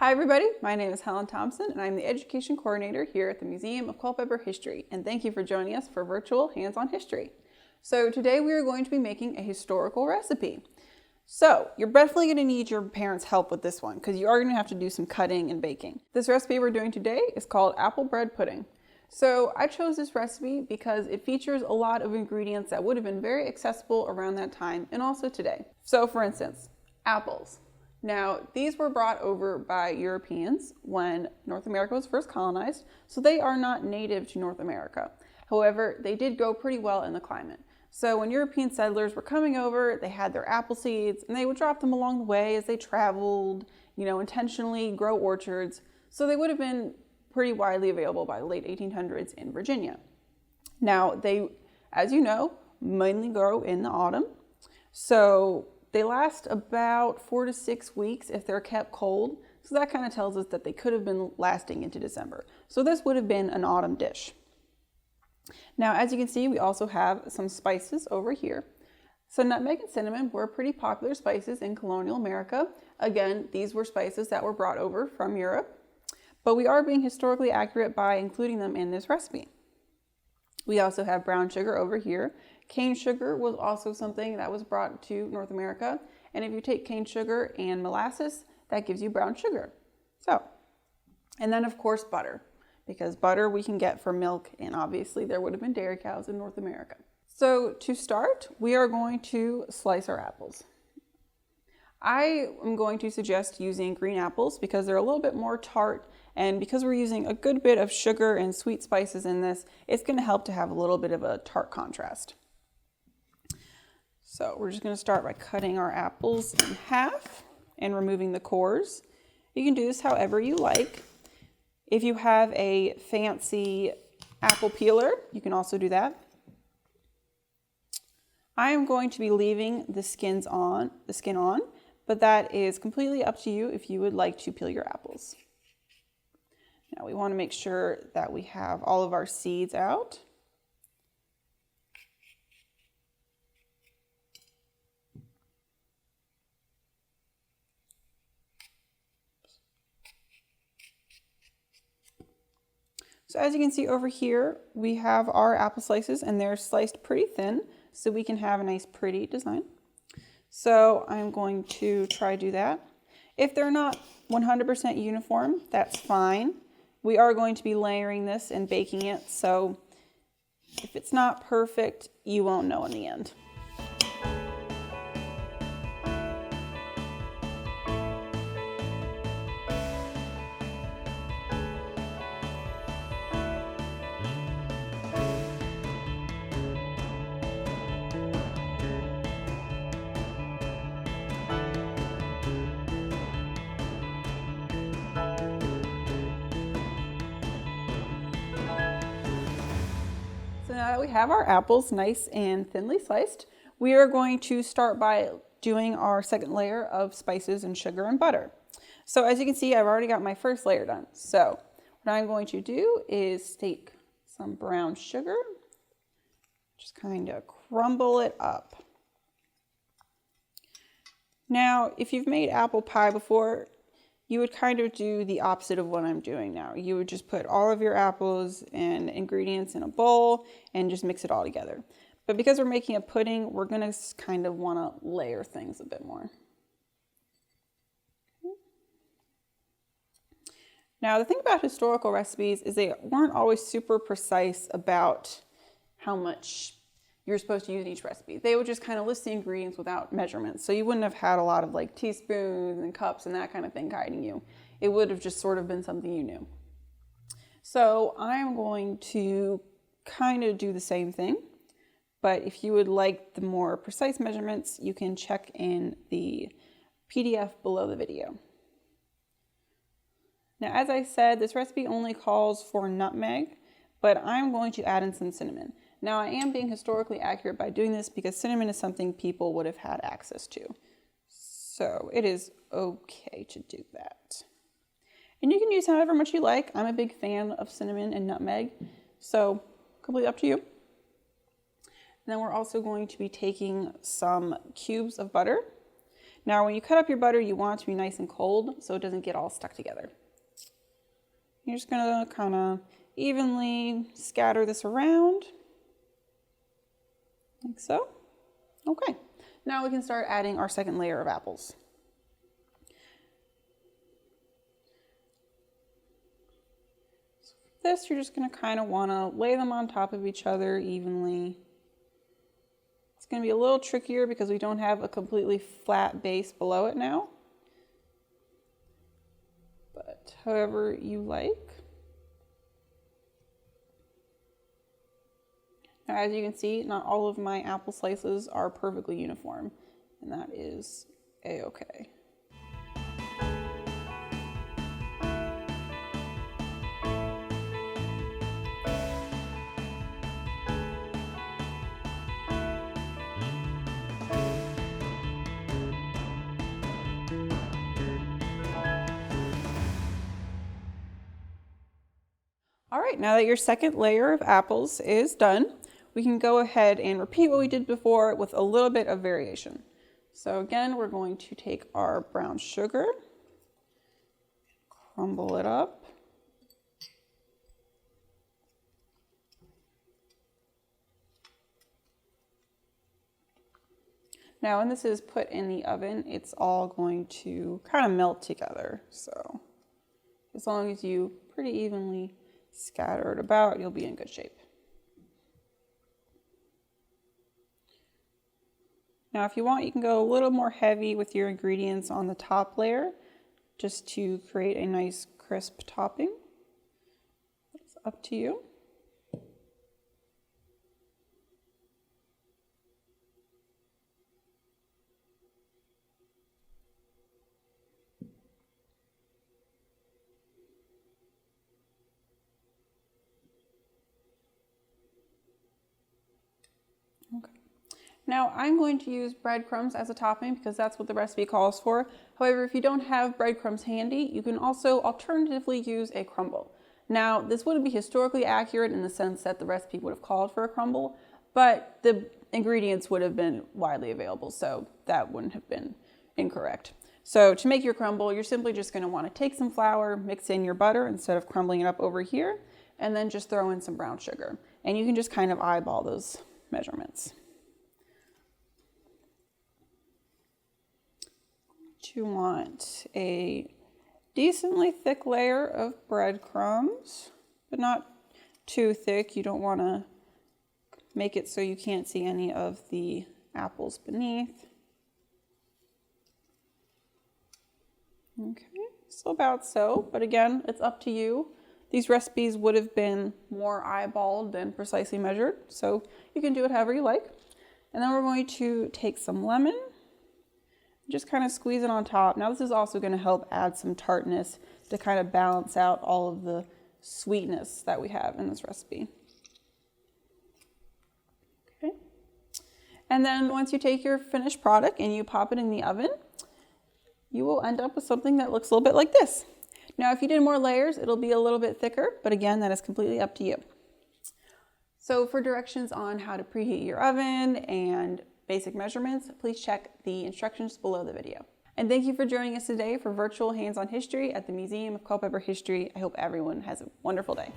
Hi everybody, my name is Helen Thompson and I'm the Education Coordinator here at the Museum of Culpeper History, and thank you for joining us for virtual hands-on history. So today we are going to be making a historical recipe. So you're definitely going to need your parents' help with this one because you are going to have to do some cutting and baking. This recipe we're doing today is called apple bread pudding. So I chose this recipe because it features a lot of ingredients that would have been very accessible around that time and also today. So for instance, apples. Now, these were brought over by Europeans when North America was first colonized, so they are not native to North America. However, they did go pretty well in the climate. So when European settlers were coming over, they had their apple seeds and they would drop them along the way as they traveled, intentionally grow orchards. So they would have been pretty widely available by the late 1800s in Virginia. Now, they, as you know, mainly grow in the autumn. So they last about 4 to 6 weeks if they're kept cold. So that kind of tells us that they could have been lasting into December. So this would have been an autumn dish. Now, as you can see, we also have some spices over here. So nutmeg and cinnamon were pretty popular spices in colonial America. Again, these were spices that were brought over from Europe, but we are being historically accurate by including them in this recipe. We also have brown sugar over here. Cane sugar was also something that was brought to North America. And if you take cane sugar and molasses, that gives you brown sugar. And then of course butter, because butter we can get from milk, and obviously there would have been dairy cows in North America. So to start, we are going to slice our apples. I am going to suggest using green apples because they're a little bit more tart, and because we're using a good bit of sugar and sweet spices in this, it's going to help to have a little bit of a tart contrast. So we're just going to start by cutting our apples in half and removing the cores. You can do this however you like. If you have a fancy apple peeler, you can also do that. I am going to be leaving the skin on, but that is completely up to you if you would like to peel your apples. Now we want to make sure that we have all of our seeds out. So as you can see over here, we have our apple slices and they're sliced pretty thin so we can have a nice pretty design. So I'm going to try to do that. If they're not 100% uniform, that's fine. We are going to be layering this and baking it, so if it's not perfect, you won't know in the end. So now that we have our apples nice and thinly sliced, we are going to start by doing our second layer of spices and sugar and butter. So as you can see, I've already got my first layer done. So what I'm going to do is take some brown sugar, just kind of crumble it up. Now, if you've made apple pie before, you would kind of do the opposite of what I'm doing now. You would just put all of your apples and ingredients in a bowl and just mix it all together. But because we're making a pudding, we're going to kind of want to layer things a bit more. Now, the thing about historical recipes is they weren't always super precise about how much you're supposed to use in each recipe. They would just kind of list the ingredients without measurements. So you wouldn't have had a lot of like teaspoons and cups and that kind of thing guiding you. It would have just sort of been something you knew. So I'm going to kind of do the same thing. But if you would like the more precise measurements, you can check in the PDF below the video. Now, as I said, this recipe only calls for nutmeg, but I'm going to add in some cinnamon. Now, I am being historically accurate by doing this because cinnamon is something people would have had access to. So it is okay to do that. And you can use however much you like. I'm a big fan of cinnamon and nutmeg, so completely up to you. And then we're also going to be taking some cubes of butter. Now, when you cut up your butter, you want it to be nice and cold so it doesn't get all stuck together. You're just gonna kind of evenly scatter this around, like so. Okay, now we can start adding our second layer of apples. So for this, you're just gonna kind of wanna lay them on top of each other evenly. It's gonna be a little trickier because we don't have a completely flat base below it now. But however you like. Now, as you can see, not all of my apple slices are perfectly uniform, and that is a-okay. All right, now that your second layer of apples is done, we can go ahead and repeat what we did before with a little bit of variation. So again, we're going to take our brown sugar, crumble it up. Now, when this is put in the oven, it's all going to kind of melt together. So as long as you pretty evenly scatter it about, you'll be in good shape. Now, if you want, you can go a little more heavy with your ingredients on the top layer, just to create a nice crisp topping. It's up to you. Okay. Now, I'm going to use breadcrumbs as a topping because that's what the recipe calls for. However, if you don't have breadcrumbs handy, you can also alternatively use a crumble. Now, this wouldn't be historically accurate in the sense that the recipe would have called for a crumble, but the ingredients would have been widely available, so that wouldn't have been incorrect. So to make your crumble, you're simply just going to want to take some flour, mix in your butter instead of crumbling it up over here, and then just throw in some brown sugar. And you can just kind of eyeball those measurements. You want a decently thick layer of breadcrumbs, but not too thick. You don't want to make it so you can't see any of the apples beneath. Okay, so about so, but again, it's up to you. These recipes would have been more eyeballed than precisely measured, so you can do it however you like. And then we're going to take some lemon, just kind of squeeze it on top. Now this is also going to help add some tartness to kind of balance out all of the sweetness that we have in this recipe. Okay. And then once you take your finished product and you pop it in the oven, you will end up with something that looks a little bit like this. Now, if you did more layers, it'll be a little bit thicker, but again, that is completely up to you. So for directions on how to preheat your oven and basic measurements, please check the instructions below the video. And thank you for joining us today for virtual hands-on history at the Museum of Culpeper History. I hope everyone has a wonderful day.